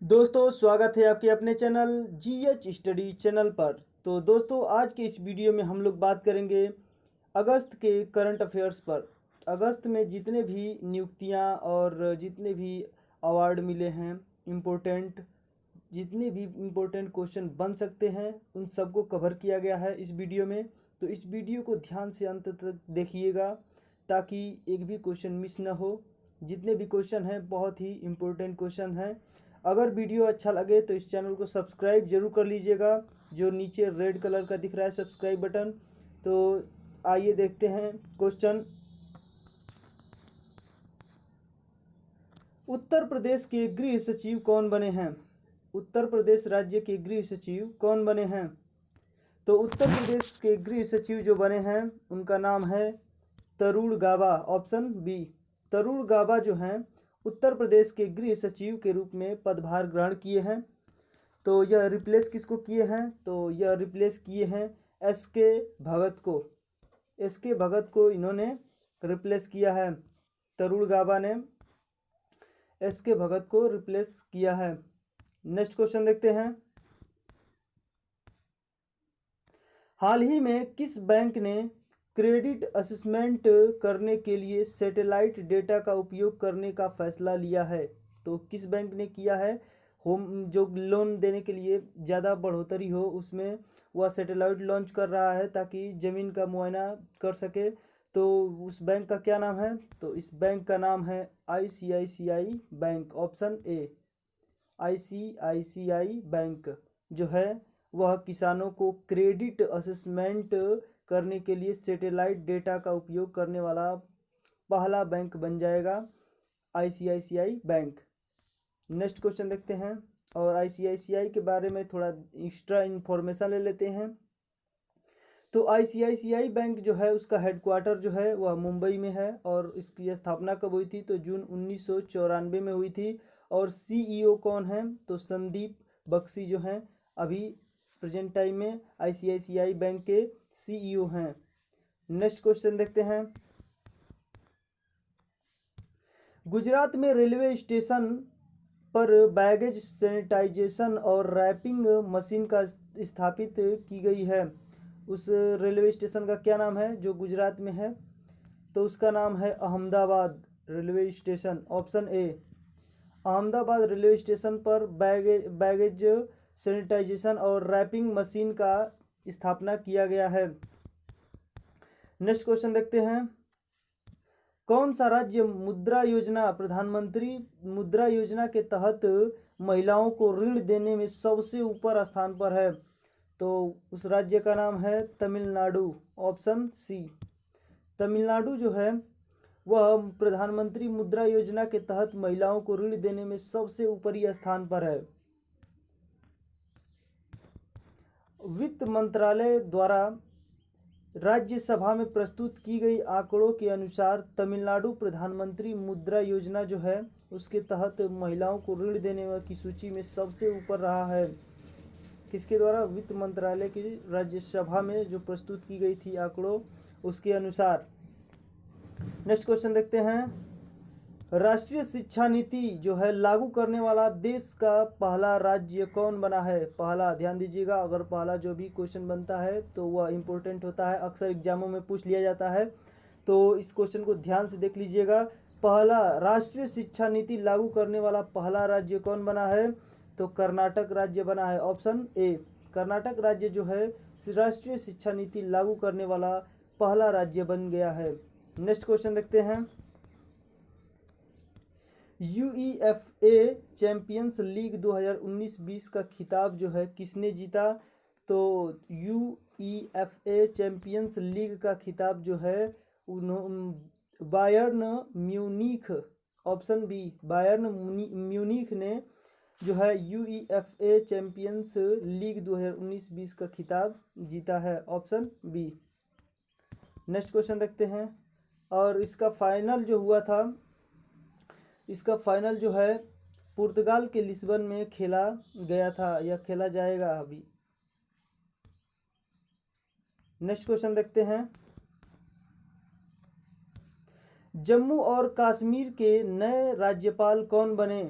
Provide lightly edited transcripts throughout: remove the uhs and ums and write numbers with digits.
दोस्तों स्वागत है आपके अपने चैनल जीएच स्टडी चैनल पर। तो दोस्तों आज के इस वीडियो में हम लोग बात करेंगे अगस्त के करंट अफेयर्स पर। अगस्त में जितने भी नियुक्तियां और जितने भी अवार्ड मिले हैं जितने भी इम्पोर्टेंट क्वेश्चन बन सकते हैं उन सबको कवर किया गया है इस वीडियो में। तो इस वीडियो को ध्यान से अंत तक देखिएगा ताकि एक भी क्वेश्चन मिस ना हो। जितने भी क्वेश्चन हैं बहुत ही इम्पोर्टेंट क्वेश्चन हैं। अगर वीडियो अच्छा लगे तो इस चैनल को सब्सक्राइब जरूर कर लीजिएगा, जो नीचे रेड कलर का दिख रहा है सब्सक्राइब बटन। तो आइए देखते हैं क्वेश्चन। उत्तर प्रदेश के गृह सचिव कौन बने हैं? उत्तर प्रदेश राज्य के गृह सचिव कौन बने हैं? तो उत्तर प्रदेश के गृह सचिव जो बने हैं उनका नाम है तरुण गाबा, ऑप्शन बी। तरुण गाबा जो हैं उत्तर प्रदेश के गृह सचिव के रूप में पदभार ग्रहण किए हैं। तो यह रिप्लेस किसको किए हैं? तो यह रिप्लेस किए हैं एस के भगत को। एस के भगत को इन्होंने रिप्लेस किया है। तरुण गाबा ने एस के भगत को रिप्लेस किया है। नेक्स्ट क्वेश्चन देखते हैं। हाल ही में किस बैंक ने क्रेडिट असेसमेंट करने के लिए सैटेलाइट डेटा का उपयोग करने का फैसला लिया है? तो किस बैंक ने किया है? होम जो लोन देने के लिए ज़्यादा बढ़ोतरी हो उसमें वह सैटेलाइट लॉन्च कर रहा है ताकि ज़मीन का मुआयना कर सके। तो उस बैंक का क्या नाम है? तो इस बैंक का नाम है ICICI bank, option A. ICICI bank जो है वह किसानों को क्रेडिट असेसमेंट करने के लिए सैटेलाइट डेटा का उपयोग करने वाला पहला बैंक बन जाएगा, आईसीआईसीआई बैंक। नेक्स्ट क्वेश्चन देखते हैं और आईसीआईसीआई के बारे में थोड़ा एक्स्ट्रा इन्फॉर्मेशन ले लेते हैं। तो आईसीआईसीआई बैंक जो है उसका हेडक्वार्टर जो है वह मुंबई में है और इसकी स्थापना कब हुई थी? तो जून 1994 में हुई थी। और सीईओ कौन है? तो संदीप बख्शी जो हैं अभी प्रेजेंट टाइम में आईसीआईसीआई बैंक के सीईओ हैं। नेक्स्ट क्वेश्चन देखते हैं। गुजरात में रेलवे स्टेशन पर बैगेज सैनिटाइजेशन और रैपिंग मशीन का स्थापित की गई है। उस रेलवे स्टेशन का क्या नाम है जो गुजरात में है? तो उसका नाम है अहमदाबाद रेलवे स्टेशन, ऑप्शन ए। अहमदाबाद रेलवे स्टेशन पर बैगेज सैनिटाइजेशन और रैपिंग मशीन का स्थापना किया गया है। नेक्स्ट क्वेश्चन देखते हैं। कौन सा राज्य मुद्रा योजना, प्रधानमंत्री मुद्रा योजना के तहत महिलाओं को ऋण देने में सबसे ऊपर स्थान पर है? तो उस राज्य का नाम है तमिलनाडु, ऑप्शन सी। तमिलनाडु जो है वह प्रधानमंत्री मुद्रा योजना के तहत महिलाओं को ऋण देने में सबसे ऊपरी स्थान पर है। वित्त मंत्रालय द्वारा राज्यसभा में प्रस्तुत की गई आंकड़ों के अनुसार तमिलनाडु प्रधानमंत्री मुद्रा योजना जो है उसके तहत महिलाओं को ऋण देने की सूची में सबसे ऊपर रहा है। किसके द्वारा? वित्त मंत्रालय की राज्यसभा में जो प्रस्तुत की गई थी आंकड़ों उसके अनुसार। नेक्स्ट क्वेश्चन देखते हैं। राष्ट्रीय शिक्षा नीति जो है लागू करने वाला देश का पहला राज्य कौन बना है? पहला, ध्यान दीजिएगा, अगर पहला जो भी क्वेश्चन बनता है तो वह इंपॉर्टेंट होता है, अक्सर एग्जामों में पूछ लिया जाता है। तो इस क्वेश्चन को ध्यान से देख लीजिएगा। पहला राष्ट्रीय शिक्षा नीति लागू करने वाला पहला राज्य कौन बना है? तो कर्नाटक राज्य बना है, ऑप्शन ए। कर्नाटक राज्य जो है राष्ट्रीय शिक्षा नीति लागू करने वाला पहला राज्य बन गया है। नेक्स्ट क्वेश्चन देखते हैं। यूईएफए चैंपियंस लीग 2019-20 का खिताब जो है किसने जीता? तो यूईएफए चैंपियंस लीग का खिताब जो है Bayern Munich, option B. Bayern Munich ने जो है यूईएफए चैंपियंस लीग 2019-20 का खिताब जीता है, ऑप्शन बी। नेक्स्ट क्वेश्चन देखते हैं। और इसका फाइनल जो हुआ था, इसका फाइनल जो है पुर्तगाल के लिस्बन में खेला गया था या खेला जाएगा अभी। नेक्स्ट क्वेश्चन देखते हैं। जम्मू और कश्मीर के नए राज्यपाल कौन बने?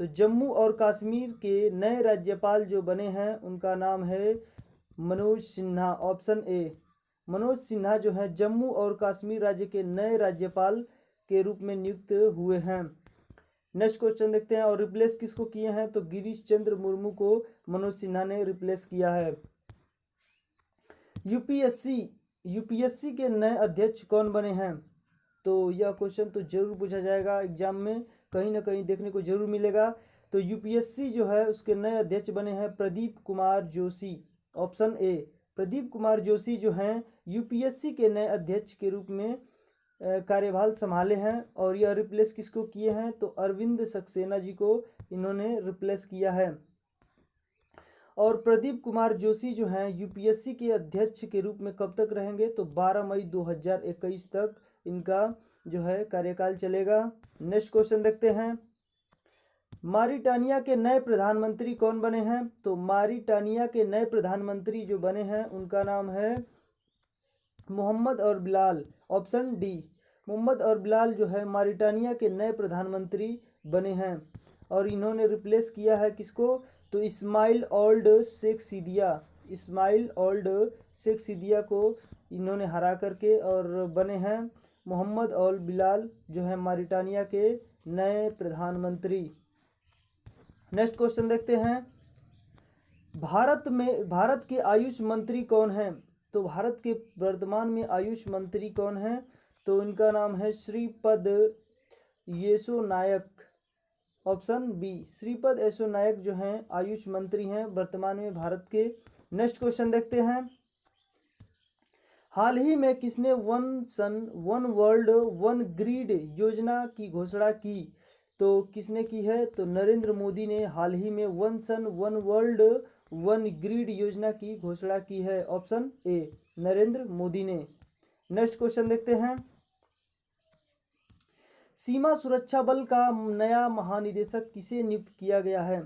तो जम्मू और कश्मीर के नए राज्यपाल जो बने हैं उनका नाम है मनोज सिन्हा। ऑप्शन ए, मनोज सिन्हा जो है जम्मू और कश्मीर राज्य के नए राज्यपाल के रूप में नियुक्त हुए हैं। नेक्स्ट क्वेश्चन देखते हैं। और रिप्लेस किसको किए हैं? तो गिरीश चंद्र मुर्मू को मनोज सिन्हा ने रिप्लेस किया है। यूपीएससी के नए अध्यक्ष कौन बने हैं? तो यह क्वेश्चन तो जरूर पूछा जाएगा एग्जाम में, कहीं ना कहीं देखने को जरूर मिलेगा। तो यूपीएससी जो है उसके नए अध्यक्ष बने हैं प्रदीप कुमार जोशी। ऑप्शन ए, प्रदीप कुमार जोशी जो हैं यूपीएससी के नए अध्यक्ष के रूप में कार्यभार संभाले हैं। और यह रिप्लेस किसको किए हैं? तो अरविंद सक्सेना जी को इन्होंने रिप्लेस किया है। और प्रदीप कुमार जोशी जो हैं यूपीएससी के अध्यक्ष के रूप में कब तक रहेंगे? तो 12 मई 2021 तक इनका जो है कार्यकाल चलेगा। नेक्स्ट क्वेश्चन देखते हैं। मारिटानिया के नए प्रधानमंत्री कौन बने हैं? तो मारिटानिया के नए प्रधानमंत्री जो बने हैं उनका नाम है मोहम्मद और बिलाल। ऑप्शन डी, मोहम्मद और बिलाल जो है मारिटानिया के नए प्रधानमंत्री बने हैं। और इन्होंने रिप्लेस किया है किसको? तो इस्माइल ओल्ड शेख सिदिया। इस्माइल ओल्ड शेख सिदिया को इन्होंने हरा करके और बने हैं मोहम्मद और बिलाल जो है मारिटानिया के नए प्रधानमंत्री। नेक्स्ट क्वेश्चन देखते हैं। भारत के आयुष मंत्री कौन हैं? तो भारत के वर्तमान में आयुष मंत्री कौन हैं? तो इनका नाम है श्रीपद येसो नायक। ऑप्शन बी, श्रीपद येसो नायक जो हैं आयुष मंत्री हैं वर्तमान में भारत के। नेक्स्ट क्वेश्चन देखते हैं। हाल ही में किसने one sun one world one grid योजना की घोषणा की? तो किसने की है? तो नरेंद्र मोदी ने हाल ही में one sun one world one grid योजना की घोषणा की है। ऑप्शन ए, नरेंद्र मोदी ने। नेक्स्ट क्वेश्चन देखते हैं। सीमा सुरक्षा बल का नया महानिदेशक किसे नियुक्त किया गया है?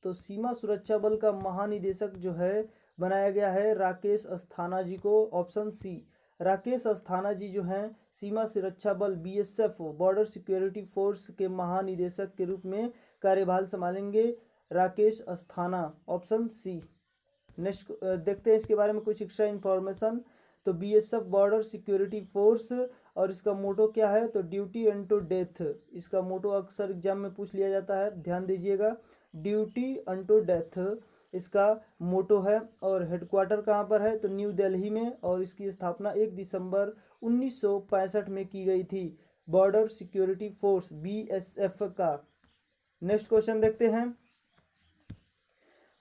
तो सीमा सुरक्षा बल का महानिदेशक जो है बनाया गया है राकेश अस्थाना जी को। ऑप्शन सी, राकेश अस्थाना जी जो हैं सीमा सुरक्षा बल बीएसएफ बॉर्डर सिक्योरिटी फोर्स के महानिदेशक के रूप में कार्यभार संभालेंगे Rakesh Asthana. Option C. Next देखते हैं इसके बारे में कुछ एक्स्ट्रा इन्फॉर्मेशन। तो बीएसएफ बॉर्डर सिक्योरिटी फोर्स और इसका मोटो क्या है? तो ड्यूटी अनटू डेथ। इसका मोटो अक्सर एग्जाम में पूछ लिया जाता है, ध्यान दीजिएगा। ड्यूटी अनटू डेथ इसका मोटो है। और हेडक्वार्टर कहाँ पर है? तो न्यू दिल्ली में। और इसकी स्थापना 1 दिसंबर 1965 में की गई थी, बॉर्डर सिक्योरिटी फोर्स बीएसएफ का। नेक्स्ट क्वेश्चन देखते हैं।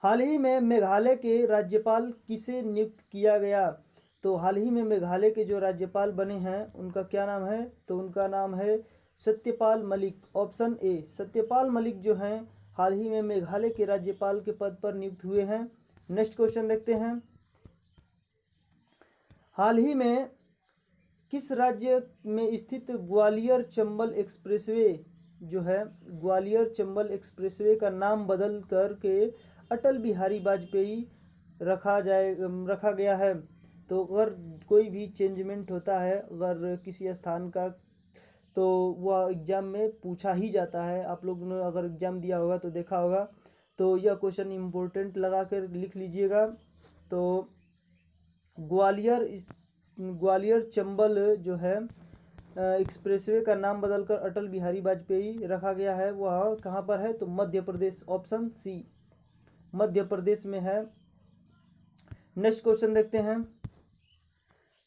हाल ही में मेघालय के राज्यपाल किसे नियुक्त किया गया? तो हाल ही में मेघालय के जो राज्यपाल बने हैं उनका क्या नाम है? तो उनका नाम है सत्यपाल मलिक। ऑप्शन ए, सत्यपाल मलिक जो हैं हाल ही में मेघालय के राज्यपाल के पद पर नियुक्त हुए हैं। नेक्स्ट क्वेश्चन देखते हैं। हाल ही में किस राज्य में स्थित ग्वालियर चंबल एक्सप्रेसवे जो है ग्वालियर चंबल एक्सप्रेसवे का नाम बदल करके अटल बिहारी वाजपेयी रखा गया है? तो अगर कोई भी चेंजमेंट होता है अगर किसी स्थान का तो वह एग्जाम में पूछा ही जाता है। आप लोगों ने अगर एग्जाम दिया होगा तो देखा होगा। तो यह क्वेश्चन इम्पोर्टेंट लगा कर लिख लीजिएगा। तो ग्वालियर चंबल जो है एक्सप्रेसवे का नाम बदलकर अटल बिहारी वाजपेयी रखा गया है, वह कहाँ पर है? तो मध्य प्रदेश। ऑप्शन सी, मध्य प्रदेश में है। नेक्स्ट क्वेश्चन देखते हैं।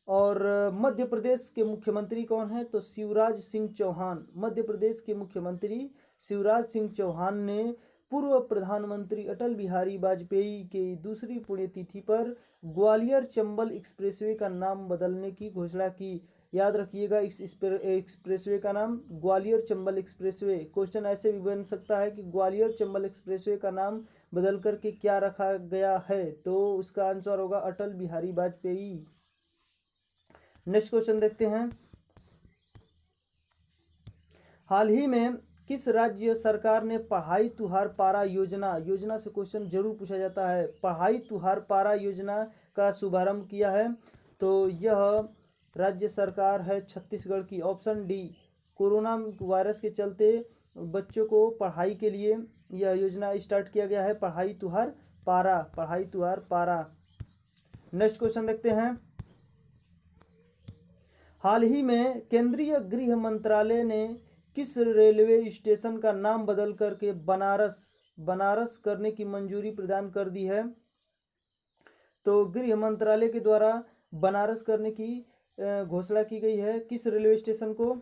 और मध्य प्रदेश के मुख्यमंत्री कौन है? तो शिवराज सिंह चौहान। मध्य प्रदेश के मुख्यमंत्री शिवराज सिंह चौहान ने पूर्व प्रधानमंत्री अटल बिहारी वाजपेयी के दूसरी पुण्यतिथि पर ग्वालियर चंबल एक्सप्रेसवे का नाम बदलने की घोषणा की। याद रखिएगा इस एक्सप्रेसवे का नाम ग्वालियर चंबल एक्सप्रेसवे। क्वेश्चन ऐसे भी बन सकता है कि ग्वालियर चंबल एक्सप्रेसवे का नाम बदल करके क्या रखा गया है? तो उसका आंसर होगा अटल बिहारी वाजपेयी। नेक्स्ट क्वेश्चन देखते हैं। हाल ही में किस राज्य सरकार ने पढ़ाई तुहार पारा योजना से क्वेश्चन जरूर पूछा जाता है, पढ़ाई तुहार पारा योजना का शुभारंभ किया है? तो यह राज्य सरकार है छत्तीसगढ़ की। ऑप्शन डी, कोरोना वायरस के चलते बच्चों को पढ़ाई के लिए यह योजना स्टार्ट किया गया है, पढ़ाई तुहार पारा, पढ़ाई तुहार पारा। नेक्स्ट क्वेश्चन देखते हैं। हाल ही में केंद्रीय गृह मंत्रालय ने किस रेलवे स्टेशन का नाम बदल करके बनारस करने की मंजूरी प्रदान कर दी है? तो गृह मंत्रालय के द्वारा बनारस करने की घोषणा की गई है। किस रेलवे स्टेशन को?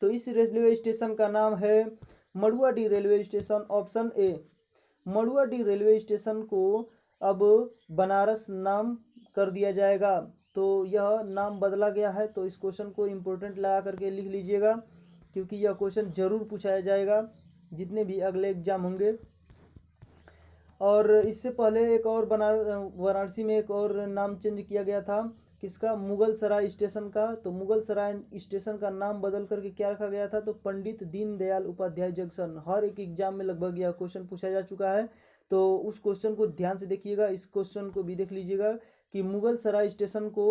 तो इस रेलवे स्टेशन का नाम है Manduadih railway station, option A. Manduadih railway station को अब बनारस नाम कर दिया जाएगा। तो यह नाम बदला गया है। तो इस क्वेश्चन को इम्पोर्टेंट लगा करके लिख लीजिएगा, क्योंकि यह क्वेश्चन जरूर पूछाया जाएगा जितने भी अगले एग्जाम होंगे। और इससे पहले एक और वाराणसी में एक और नाम चेंज किया गया था। किसका? मुगल सराय स्टेशन का। तो मुगल सराय स्टेशन का नाम बदल करके क्या रखा गया था? तो पंडित दीनदयाल उपाध्याय जंक्शन। हर एक एग्जाम में लगभग यह क्वेश्चन पूछा जा चुका है। तो उस क्वेश्चन को ध्यान से देखिएगा, इस क्वेश्चन को भी देख लीजिएगा कि मुगल सराय स्टेशन को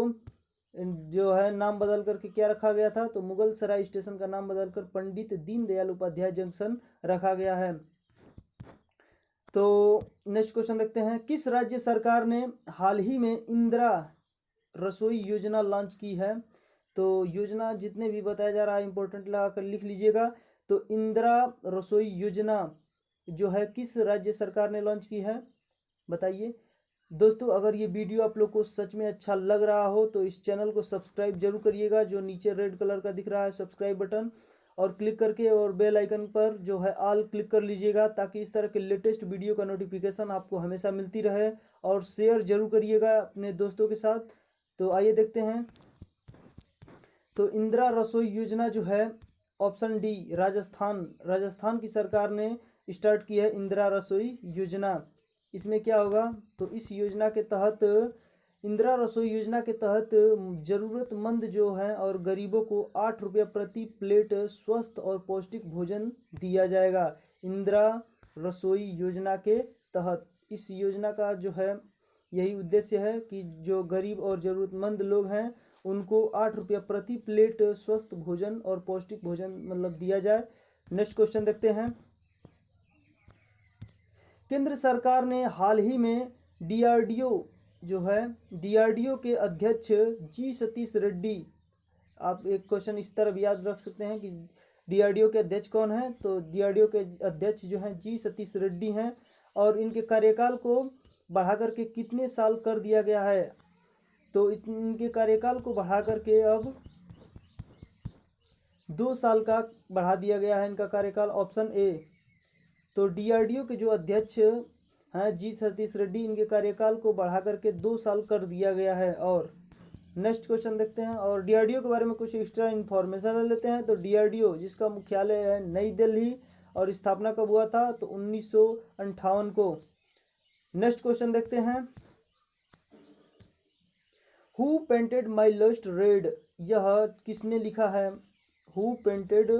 जो है नाम बदल करके क्या रखा गया था? तो मुगल सराय स्टेशन का नाम बदलकर पंडित दीनदयाल उपाध्याय जंक्शन रखा गया है। तो नेक्स्ट क्वेश्चन देखते हैं। किस राज्य सरकार ने हाल ही में इंदिरा रसोई योजना लॉन्च की है? तो योजना जितने भी बताया जा रहा है इंपॉर्टेंट लगा कर लिख लीजिएगा। तो इंदिरा रसोई योजना जो है किस राज्य सरकार ने लॉन्च की है, बताइए। दोस्तों, अगर ये वीडियो आप लोग को सच में अच्छा लग रहा हो तो इस चैनल को सब्सक्राइब जरूर करिएगा। जो नीचे रेड कलर का दिख रहा है सब्सक्राइब बटन, और क्लिक करके और बेल आइकन पर जो है ऑल क्लिक कर लीजिएगा, ताकि इस तरह के लेटेस्ट वीडियो का नोटिफिकेशन आपको हमेशा मिलती रहे। और शेयर जरूर करिएगा अपने दोस्तों के साथ। तो आइए देखते हैं। तो इंदिरा रसोई योजना जो है, ऑप्शन डी, राजस्थान की सरकार ने स्टार्ट की है इंदिरा रसोई योजना। इसमें क्या होगा? तो इस योजना के तहत, इंदिरा रसोई योजना के तहत ज़रूरतमंद जो हैं और गरीबों को 8 रुपये प्रति प्लेट स्वस्थ और पौष्टिक भोजन दिया जाएगा। इंदिरा रसोई योजना के तहत इस योजना का जो है यही उद्देश्य है कि जो गरीब और ज़रूरतमंद लोग हैं उनको 8 रुपये प्रति प्लेट स्वस्थ भोजन और पौष्टिक भोजन मतलब दिया जाए। नेक्स्ट क्वेश्चन देखते हैं। केंद्र सरकार ने हाल ही में डीआरडीओ जो है, डीआरडीओ के अध्यक्ष जी सतीश रेड्डी, आप एक क्वेश्चन इस तरह भी याद रख सकते हैं कि डीआरडीओ के अध्यक्ष कौन है? तो डीआरडीओ के अध्यक्ष जो हैं जी सतीश रेड्डी हैं। और इनके कार्यकाल को बढ़ा करके कितने साल कर दिया गया है? तो इनके कार्यकाल को बढ़ा करके अब 2 साल का बढ़ा दिया गया है इनका कार्यकाल, ऑप्शन ए। तो डीआरडीओ के जो अध्यक्ष हैं जी सतीश रेड्डी, इनके कार्यकाल को बढ़ा करके 2 साल कर दिया गया है। और नेक्स्ट क्वेश्चन देखते हैं। और डीआरडीओ के बारे में कुछ एक्स्ट्रा इन्फॉर्मेशन ले लेते हैं। तो डीआरडीओ जिसका मुख्यालय है नई दिल्ली, और स्थापना कब हुआ था? तो 1958 को। नेक्स्ट क्वेश्चन देखते हैं। Who painted my lust red, यह किसने लिखा है? Who painted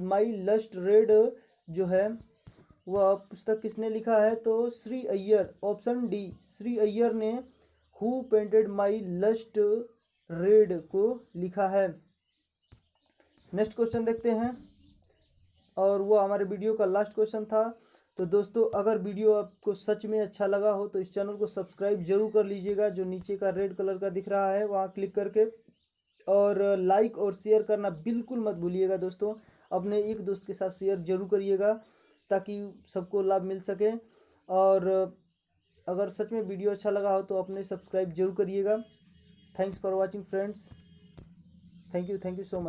my lust red जो है वह पुस्तक किसने लिखा है? तो श्री अय्यर, ऑप्शन डी, श्री अय्यर ने who painted my lust red को लिखा है। नेक्स्ट क्वेश्चन देखते हैं, और वो हमारे वीडियो का लास्ट क्वेश्चन था। तो दोस्तों, अगर वीडियो आपको सच में अच्छा लगा हो तो इस चैनल को सब्सक्राइब जरूर कर लीजिएगा। जो नीचे का रेड कलर का दिख रहा है वहाँ क्लिक करके, और लाइक और शेयर करना बिल्कुल मत भूलिएगा दोस्तों। अपने एक दोस्त के साथ शेयर जरूर करिएगा ताकि सबको लाभ मिल सके। और अगर सच में वीडियो अच्छा लगा हो तो अपने सब्सक्राइब जरूर करिएगा। Thanks for watching friends. Thank you so much.